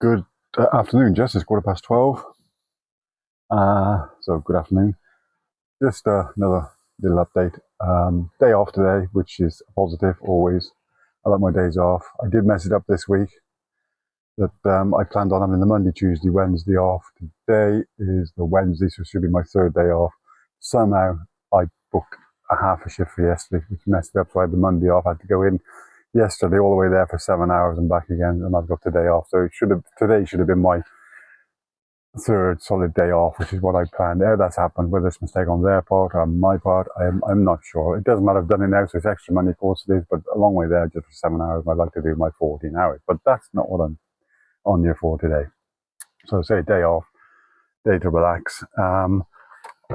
Good afternoon, Jess. It's 12:15. So good afternoon. Just another little update. Day off today, which is positive always. I like my days off. I did mess it up this week. That I planned on having the Monday, Tuesday, Wednesday off. Today is the Wednesday, so it should be my third day off. Somehow I booked a half a shift for yesterday, which messed it up. So I had the Monday off. I had to go in yesterday all the way there for 7 hours and back again, and I've got today off. So today should have been my third solid day off, which is what I planned. How that's happened, whether it's a mistake on their part or on my part, I'm not sure. It doesn't matter. I've done it now, so it's extra money, of course it is, but a long way there just for 7 hours. I'd like to do my 14 hours, but that's not what I'm on here for today. So say day off, day to relax.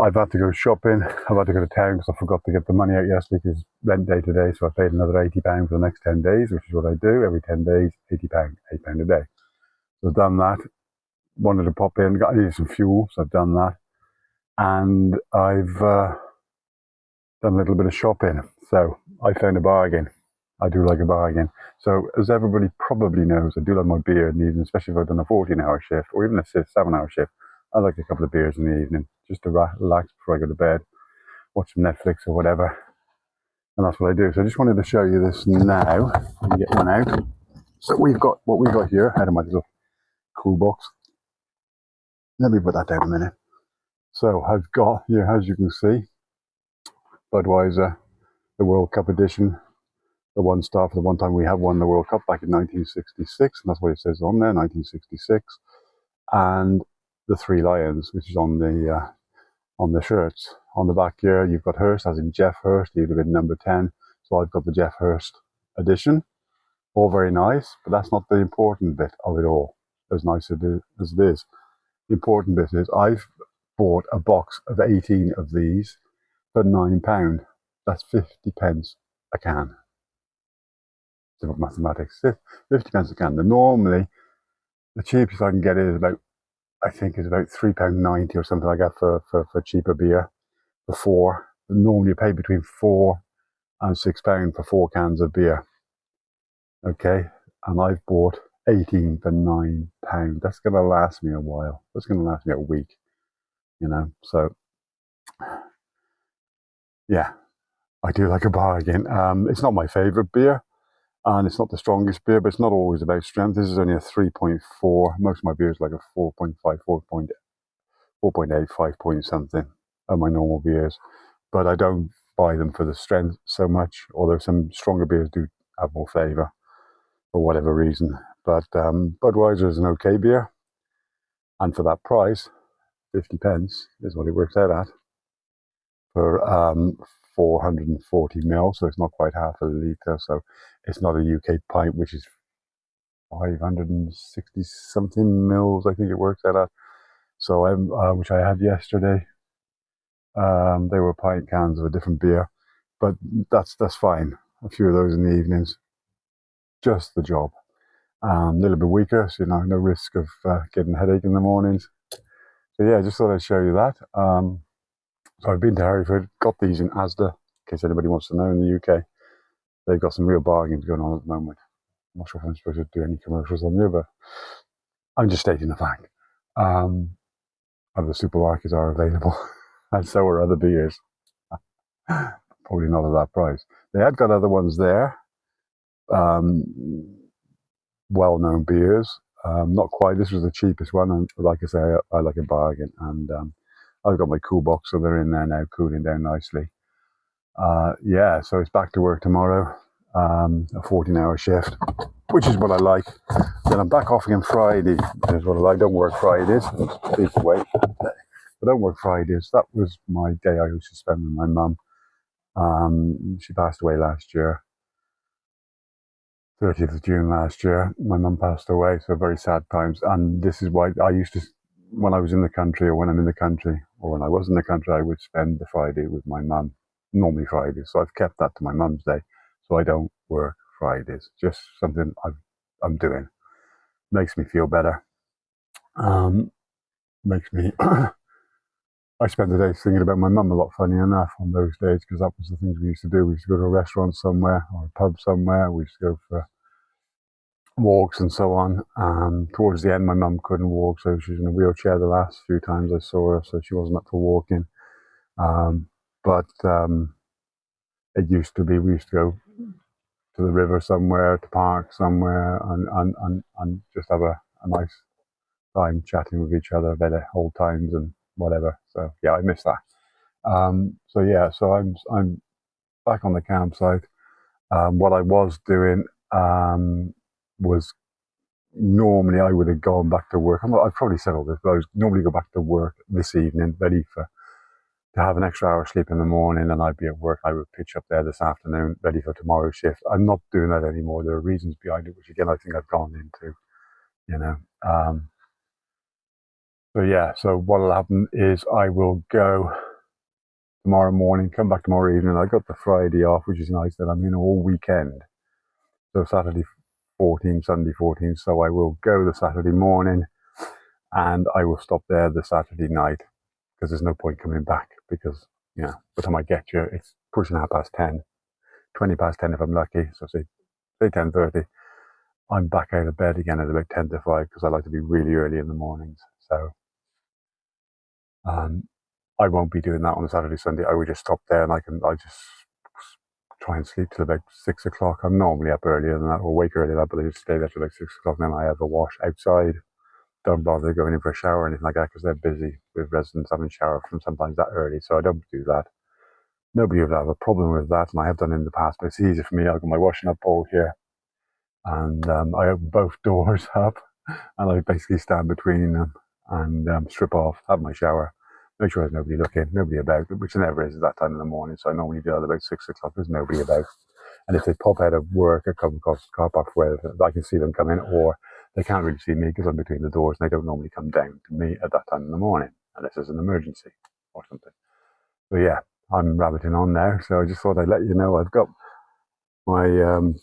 I've had to go shopping. I've had to go to town because I forgot to get the money out yesterday because rent day today. So I paid another £80 for the next 10 days, which is what I do every 10 days, £80, £8 a day. So I've done that. Wanted to pop in, I needed some fuel, so I've done that. And I've done a little bit of shopping. So I found a bargain. I do like a bargain. So as everybody probably knows, I do like my beer in the evening, especially if I've done a 14-hour shift or even a 7-hour shift. I like a couple of beers in the evening just to relax before I go to bed, watch some Netflix or whatever. And that's what I do. So I just wanted to show you this now. I can get one out. So we've got what we've got here out of my little cool box. Let me put that down a minute. So I've got here, as you can see, Budweiser, the World Cup edition, the one star for the one time we have won the World Cup back in 1966, and that's what it says on there, 1966, and the Three Lions, which is on the shirts. On the back here, you've got Hurst, as in Jeff Hurst. He'd have been number 10, so I've got the Jeff Hurst edition. All very nice, but that's not the important bit of it all. As nice as it is, the important bit is I've bought a box of 18 of these for £9. That's 50 pence a can. Simple mathematics. 50 pence a can. Normally, the cheapest I can get is about, I think, is about £3.90 or something like that for cheaper beer. For four, normally you pay between £4 and £6 for 4 cans of beer. Okay, and I've bought 18 for £9. That's going to last me a while. That's going to last me a week. So yeah, I do like a bargain. It's not my favourite beer, and it's not the strongest beer, but it's not always about strength. This is only a 3.4. Most of my beers like a 4.5, 4.8, 5 point something of my normal beers. But I don't buy them for the strength so much, although some stronger beers do have more flavour for whatever reason. But Budweiser is an okay beer, and for that price, 50 pence is what it works out at for 440 ml, so it's not quite half a litre. So it's not a UK pint, which is 560 something mils, I think it works out at. So which I had yesterday. They were pint cans of a different beer, but that's fine. A few of those in the evenings, just the job. A little bit weaker, so no risk of getting a headache in the mornings. So yeah, I just thought I'd show you that. So I've been to Hereford, got these in Asda, in case anybody wants to know in the UK. They've got some real bargains going on at the moment. I'm not sure if I'm supposed to do any commercials on you, but I'm just stating the fact. Other supermarkets are available, and so are other beers. Probably not at that price. They had got other ones there, well-known beers. Not quite. This was the cheapest one, and like I say, I like a bargain. And I've got my cool box, so they're in there now, cooling down nicely. Yeah, so it's back to work tomorrow, a 14-hour shift, which is what I like. Then I'm back off again Friday, which is what I like. Don't work Fridays. Please wait. I don't work Fridays. That was my day I used to spend with my mum. She passed away last year, 30th of June last year. My mum passed away, so very sad times. And this is why I used to, when I was in the country, or when I'm in the country, or when I was in the country, I would spend the Friday with my mum, normally Fridays. So I've kept that to my mum's day. So I don't work Fridays. Just something I'm doing. Makes me feel better. Makes me I spent the day thinking about my mum a lot, funny enough, on those days, because that was the things we used to do. We used to go to a restaurant somewhere or a pub somewhere. We used to go for walks and so on. Towards the end, my mum couldn't walk, so she was in a wheelchair the last few times I saw her, so she wasn't up for walking. But it used to be, we used to go to the river somewhere, to park somewhere, and just have a nice time chatting with each other about old times and whatever. So yeah, I miss that. So yeah, so I'm back on the campsite. What I was doing was normally I would have gone back to work. I've probably said all this, but I was normally go back to work this evening, ready to have an extra hour sleep in the morning, and I'd be at work. I would pitch up there this afternoon, ready for tomorrow's shift. I'm not doing that anymore. There are reasons behind it, which again I think I've gone into. You know. So yeah. So what'll happen is I will go tomorrow morning, come back tomorrow evening. I got the Friday off, which is nice. That I'm in all weekend. So Saturday 14, Sunday 14. So I will go the Saturday morning, and I will stop there the Saturday night, because there's no point coming back, because by the time I get here, it's pushing 10:30, 20 past 10 if I'm lucky. So say 10:30. I'm back out of bed again at about 10 to 5, because I like to be really early in the mornings. So I won't be doing that on a Saturday, Sunday. I would just stop there, and I just try and sleep till about 6 o'clock. I'm normally up earlier than that, or wake earlier than that, but I just stay there till about 6 o'clock, and then I have a wash outside. Don't bother going in for a shower or anything like that, because they're busy with residents having shower from sometimes that early, so I don't do that. Nobody would have a problem with that, and I have done in the past, but it's easy for me. I've got my washing up bowl here, and I open both doors up, and I basically stand between them and strip off, have my shower, make sure there's nobody looking, nobody about, which there never is at that time in the morning. So I normally do that about 6 o'clock. There's nobody about, and if they pop out of work or come across the car park where I can see them come in, or they can't really see me because I'm between the doors, and they don't normally come down to me at that time in the morning unless there's an emergency or something. So yeah, I'm rabbiting on now. So I just thought I'd let you know I've got my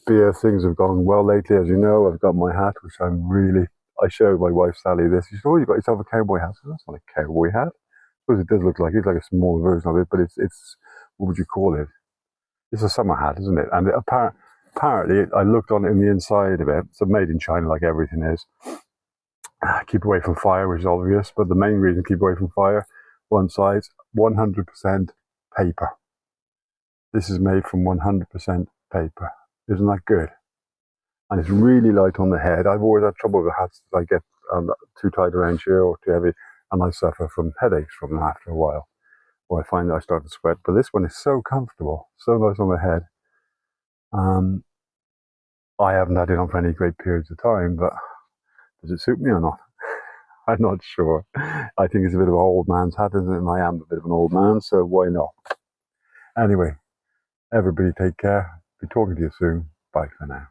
beer things have gone well lately, as you know. I've got my hat, which I showed my wife Sally this. She said, "Oh, you got yourself a cowboy hat." I said, "That's not a cowboy hat." I suppose it does look like it's like a small version of it, but it's what would you call it? It's a summer hat, isn't it? And apparently, I looked on it in the inside of it. It's made in China, like everything is. Keep away from fire, which is obvious, but the main reason keep away from fire, one side, 100% paper. This is made from 100% paper. Isn't that good? And it's really light on the head. I've always had trouble with hats that I get too tight around here or too heavy, and I suffer from headaches from them after a while, or I find that I start to sweat. But this one is so comfortable, so nice on the head. I haven't had it on for any great periods of time, but does it suit me or not? I'm not sure. I think it's a bit of an old man's hat, isn't it? And I am a bit of an old man, so why not? Anyway, everybody take care. Be talking to you soon. Bye for now.